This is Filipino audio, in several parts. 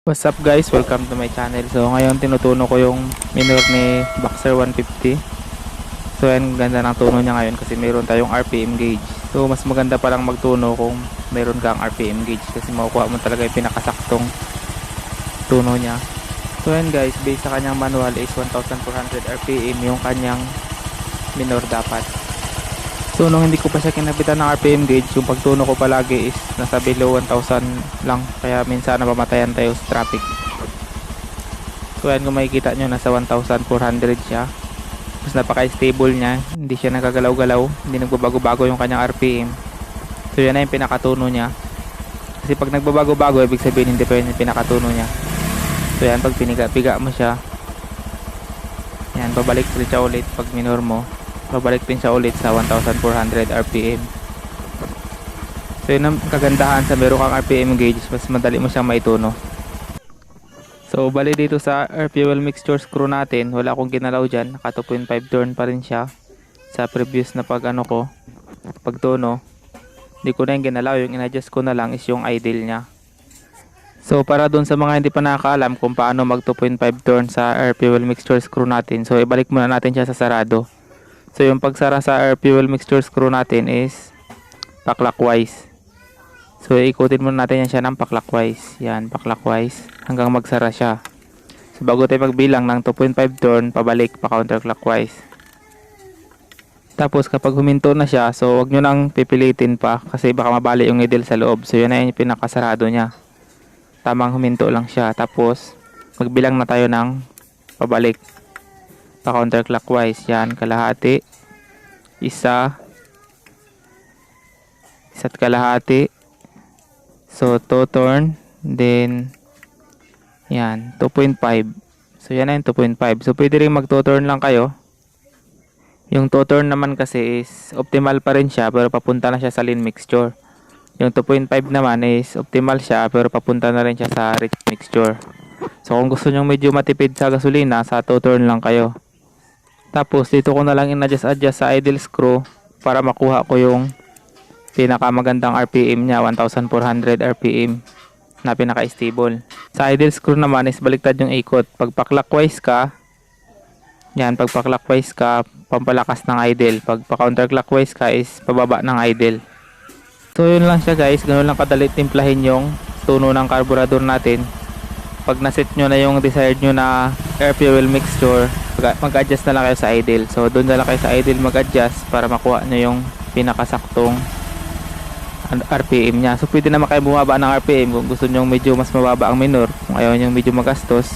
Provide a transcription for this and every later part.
What's up guys? Welcome to my channel. So ngayon tinutuno ko yung minor ni Boxer 150. So yan, ganda ng tuno niya ngayon kasi meron tayong RPM gauge. So mas maganda palang magtuno kung meron kang RPM gauge kasi makukuha mo talaga yung pinakasaktong tuno niya. So yan guys, based sa kanyang manual is 1400 RPM yung kanyang minor dapat. So nung hindi ko pa siya kinabitan ng RPM gauge, yung pagtuno ko palagi is nasa below 1000 lang, kaya minsan napamatayan tayo sa traffic. So yan, kung makikita nyo nasa 1400 siya. Mas napaka-stable niya, hindi siya nagagalaw-galaw, hindi nagbabago-bago yung kanyang RPM. So yan na yung pinakatuno niya. Kasi pag nagbabago-bago, ibig sabihin hindi pa yun yung pinakatuno niya. So yan, pag piniga-piga mo siya, yan, babalik rin siya ulit pag minor mo. Babalik din siya ulit sa 1400 RPM. So yun ang kagandahan sa meron kang RPM gauge, mas madali mo siyang maituno. So bali dito sa air fuel mixture screw natin, wala akong ginalaw dyan, naka 2.5 turn pa rin siya. Sa previous na pagtuno, hindi ko na yung ginalaw, yung in-adjust ko na lang is yung idle nya. So para dun sa mga hindi pa nakakaalam kung paano mag 2.5 turn sa air fuel mixture screw natin, so ibalik muna natin siya sa sarado. So yung pagsara sa air fuel mixture screw natin is pa-clockwise. So ikutin muna natin yan siya ng pa-clockwise. Yan, pa-clockwise hanggang magsara siya. So bago tayo magbilang ng 2.5 turn, pabalik pa counterclockwise. Tapos kapag huminto na siya, so wag nyo nang pipilitin pa kasi baka mabali yung needle sa loob. So yun na yung pinakasarado niya. Tamang huminto lang siya. Tapos magbilang na tayo ng pabalik pa counterclockwise. Yan, kalahati, isa't kalahati. So 2 turn, then yan, 2.5. So yan na yung 2.5. So pwede rin mag 2 turn lang kayo. Yung 2 turn naman kasi is optimal pa rin siya pero papunta na siya sa lean mixture. Yung 2.5 naman is optimal siya pero papunta na rin siya sa rich mixture. So kung gusto nyo medyo matipid sa gasolina, sa 2 turn lang kayo. Tapos dito ko na lang in-adjust sa idle screw para makuha ko yung pinakamagandang RPM niya, 1400 RPM na pinaka-stable. Sa idle screw naman is baliktad yung ikot. Pag pa-clockwise ka, yan, pag pa-clockwise ka, pampalakas ng idle. Pag pa-counterclockwise ka is pababa ng idle. So yun lang siya guys, ganoon lang kadali timplahin yung tuno ng carburetor natin. Pag naset nyo na yung desired nyo na air fuel mixture, mag-adjust na lang kayo sa idle. So doon na lang kayo sa idle mag-adjust para makuha nyo yung pinakasaktong RPM nya. So pwede naman kayo bumaba ng RPM kung gusto nyo medyo mas mababa ang minor, kung ayaw nyo medyo magastos.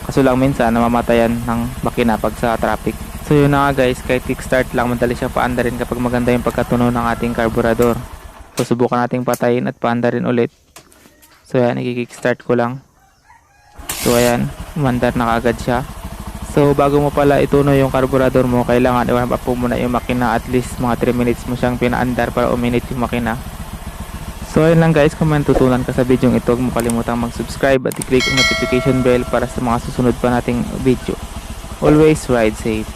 Kaso lang minsan namamatayan ng makina pag sa traffic. So yun na nga guys, kahit kickstart lang, madali siyang paandarin kapag maganda yung pagkatuno ng ating carburetor. So subukan nating patayin at paandarin ulit. So yan, i-kickstart ko lang. So ayan, umandar na kagad siya. So bago mo pala ituno yung carburetor mo, kailangan i-warm up mo muna yung makina, at least mga 3 minutes mo siyang pinaandar para uminit yung makina. So ayun lang guys, kung may natutunan ka sa video ito, huwag mo kalimutang mag-subscribe at i-click ang notification bell para sa mga susunod pa nating video. Always ride safe.